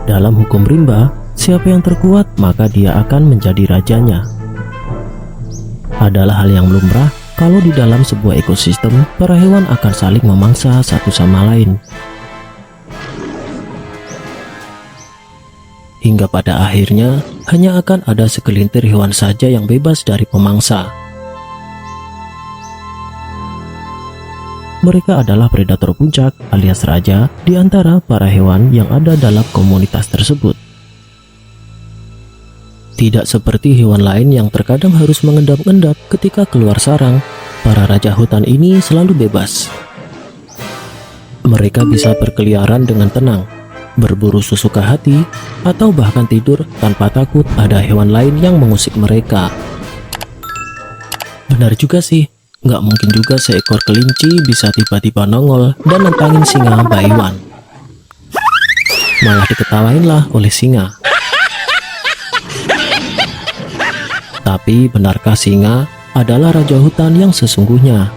Dalam hukum rimba, siapa yang terkuat maka dia akan menjadi rajanya. Adalah hal yang lumrah kalau di dalam sebuah ekosistem, para hewan akan saling memangsa satu sama lain. Hingga pada akhirnya, hanya akan ada segelintir hewan saja yang bebas dari pemangsa. Mereka adalah predator puncak alias raja di antara para hewan yang ada dalam komunitas tersebut. Tidak seperti hewan lain yang terkadang harus mengendap-endap ketika keluar sarang, para raja hutan ini selalu bebas. Mereka bisa berkeliaran dengan tenang, berburu sesuka hati, atau bahkan tidur tanpa takut ada hewan lain yang mengusik mereka. Benar juga sih, nggak mungkin juga seekor kelinci bisa tiba-tiba nongol dan nantangin singa Baiwan. Malah diketawain lah oleh singa. Tapi benarkah singa adalah raja hutan yang sesungguhnya?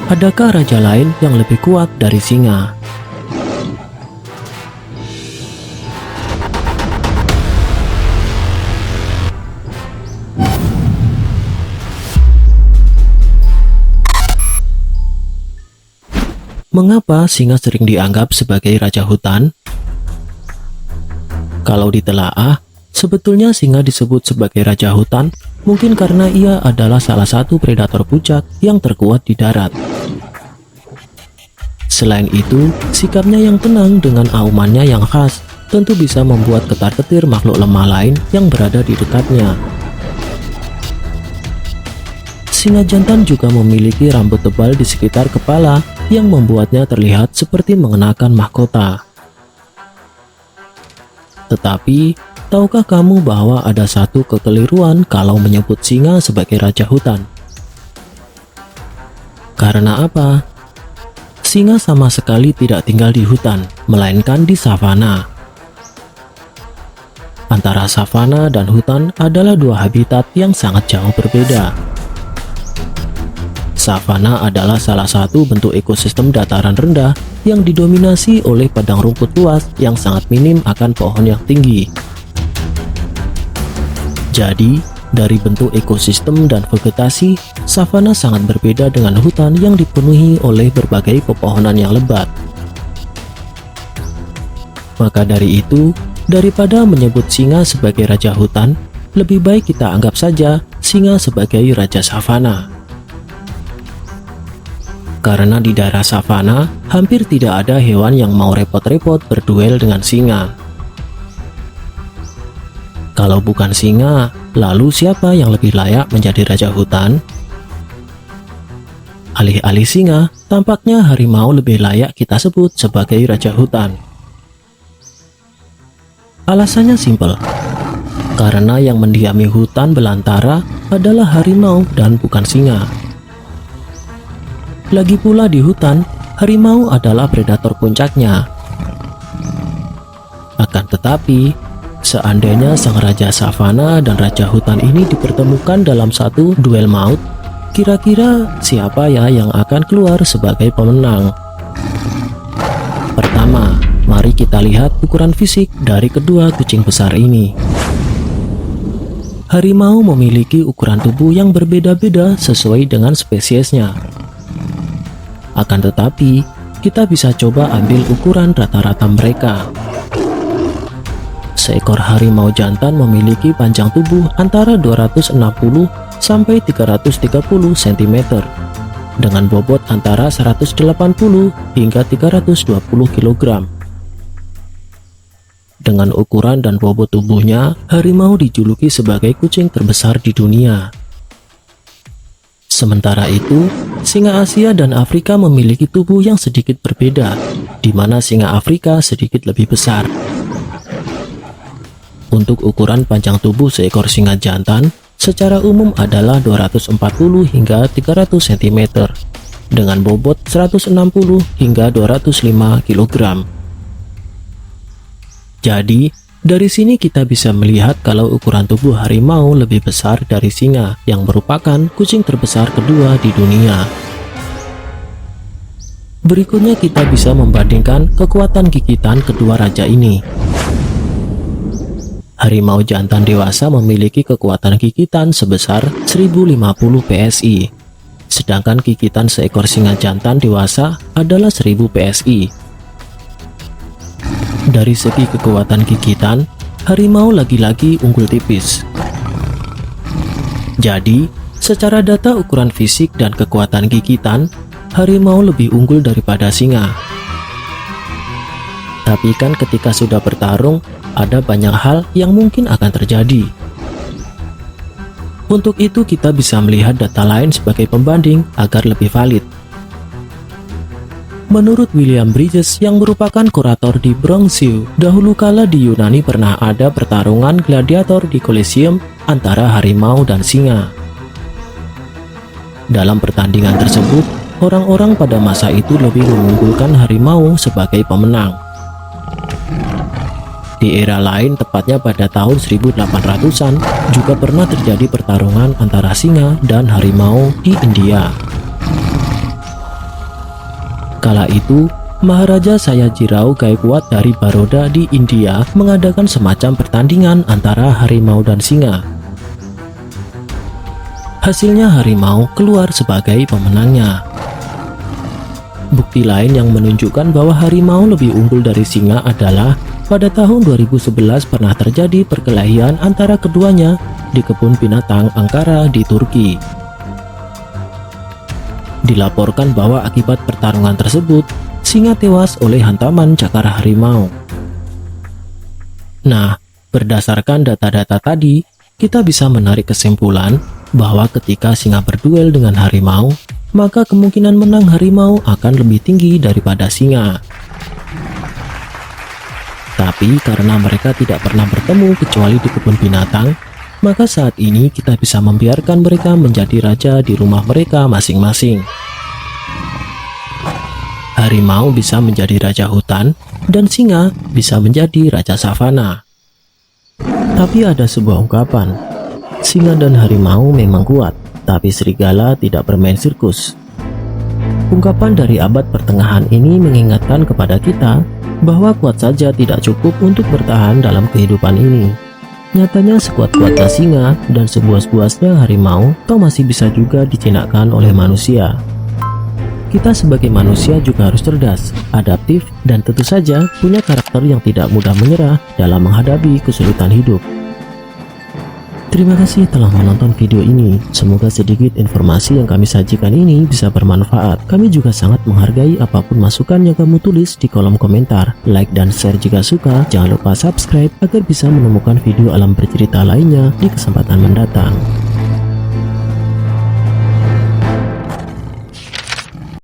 Adakah raja lain yang lebih kuat dari singa? Mengapa singa sering dianggap sebagai raja hutan? Kalau ditelaah, sebetulnya singa disebut sebagai raja hutan mungkin karena ia adalah salah satu predator puncak yang terkuat di darat. Selain itu, sikapnya yang tenang dengan aumannya yang khas tentu bisa membuat ketar-ketir makhluk lemah lain yang berada di dekatnya. Singa jantan juga memiliki rambut tebal di sekitar kepala yang membuatnya terlihat seperti mengenakan mahkota. Tetapi, tahukah kamu bahwa ada satu kekeliruan kalau menyebut singa sebagai raja hutan? Karena apa? Singa sama sekali tidak tinggal di hutan, melainkan di savana. Antara savana dan hutan adalah dua habitat yang sangat jauh berbeda. Savana adalah salah satu bentuk ekosistem dataran rendah yang didominasi oleh padang rumput luas yang sangat minim akan pohon yang tinggi. Jadi, dari bentuk ekosistem dan vegetasi, savana sangat berbeda dengan hutan yang dipenuhi oleh berbagai pepohonan yang lebat. Maka dari itu, daripada menyebut singa sebagai raja hutan, lebih baik kita anggap saja singa sebagai raja savana. Karena di daerah savana, hampir tidak ada hewan yang mau repot-repot berduel dengan singa. Kalau bukan singa, lalu siapa yang lebih layak menjadi raja hutan? Alih-alih singa, tampaknya harimau lebih layak kita sebut sebagai raja hutan. Alasannya simpel, karena yang mendiami hutan belantara adalah harimau dan bukan singa. Lagi pula di hutan, harimau adalah predator puncaknya. Akan tetapi, seandainya sang raja savana dan raja hutan ini dipertemukan dalam satu duel maut, kira-kira siapa ya yang akan keluar sebagai pemenang? Pertama, mari kita lihat ukuran fisik dari kedua kucing besar ini. Harimau memiliki ukuran tubuh yang berbeda-beda sesuai dengan spesiesnya. Akan tetapi, kita bisa coba ambil ukuran rata-rata mereka. Seekor harimau jantan memiliki panjang tubuh antara 260 sampai 330 cm, dengan bobot antara 180 hingga 320 kg. Dengan ukuran dan bobot tubuhnya, harimau dijuluki sebagai kucing terbesar di dunia. Sementara itu, singa Asia dan Afrika memiliki tubuh yang sedikit berbeda, di mana singa Afrika sedikit lebih besar. Untuk ukuran panjang tubuh seekor singa jantan, secara umum adalah 240 hingga 300 cm, dengan bobot 160 hingga 205 kg. Jadi, dari sini kita bisa melihat kalau ukuran tubuh harimau lebih besar dari singa yang merupakan kucing terbesar kedua di dunia. Berikutnya kita bisa membandingkan kekuatan gigitan kedua raja ini. Harimau jantan dewasa memiliki kekuatan gigitan sebesar 1050 PSI. Sedangkan gigitan seekor singa jantan dewasa adalah 1000 PSI. Dari segi kekuatan gigitan, harimau lagi-lagi unggul tipis. Jadi, secara data ukuran fisik dan kekuatan gigitan, harimau lebih unggul daripada singa. Tapi kan ketika sudah bertarung, ada banyak hal yang mungkin akan terjadi. Untuk itu kita bisa melihat data lain sebagai pembanding agar lebih valid. Menurut William Bridges yang merupakan kurator di Bronx Zoo, dahulu kala di Yunani pernah ada pertarungan gladiator di Colosseum antara harimau dan singa. Dalam pertandingan tersebut, orang-orang pada masa itu lebih mengunggulkan harimau sebagai pemenang. Di era lain, tepatnya pada tahun 1800-an, juga pernah terjadi pertarungan antara singa dan harimau di India. Kala itu, Maharaja Sayajirao Gaikwad dari Baroda di India mengadakan semacam pertandingan antara harimau dan singa. Hasilnya harimau keluar sebagai pemenangnya. Bukti lain yang menunjukkan bahwa harimau lebih unggul dari singa adalah pada tahun 2011 pernah terjadi perkelahian antara keduanya di kebun binatang Ankara di Turki. Dilaporkan bahwa akibat pertarungan tersebut, singa tewas oleh hantaman cakar harimau. Nah, berdasarkan data-data tadi, kita bisa menarik kesimpulan bahwa ketika singa berduel dengan harimau, maka kemungkinan menang harimau akan lebih tinggi daripada singa. Tapi karena mereka tidak pernah bertemu kecuali di kebun binatang, maka saat ini kita bisa membiarkan mereka menjadi raja di rumah mereka masing-masing. Harimau bisa menjadi raja hutan, dan singa bisa menjadi raja savana. Tapi ada sebuah ungkapan, singa dan harimau memang kuat, tapi serigala tidak bermain sirkus. Ungkapan dari abad pertengahan ini mengingatkan kepada kita bahwa kuat saja tidak cukup untuk bertahan dalam kehidupan ini. Nyatanya sekuat-kuatnya singa dan sebuas-buasnya harimau, toh masih bisa juga dijinakkan oleh manusia. Kita sebagai manusia juga harus cerdas, adaptif, dan tentu saja punya karakter yang tidak mudah menyerah dalam menghadapi kesulitan hidup. Terima kasih telah menonton video ini. Semoga sedikit informasi yang kami sajikan ini bisa bermanfaat. Kami juga sangat menghargai apapun masukan yang kamu tulis di kolom komentar. Like dan share jika suka. Jangan lupa subscribe agar bisa menemukan video alam bercerita lainnya di kesempatan mendatang.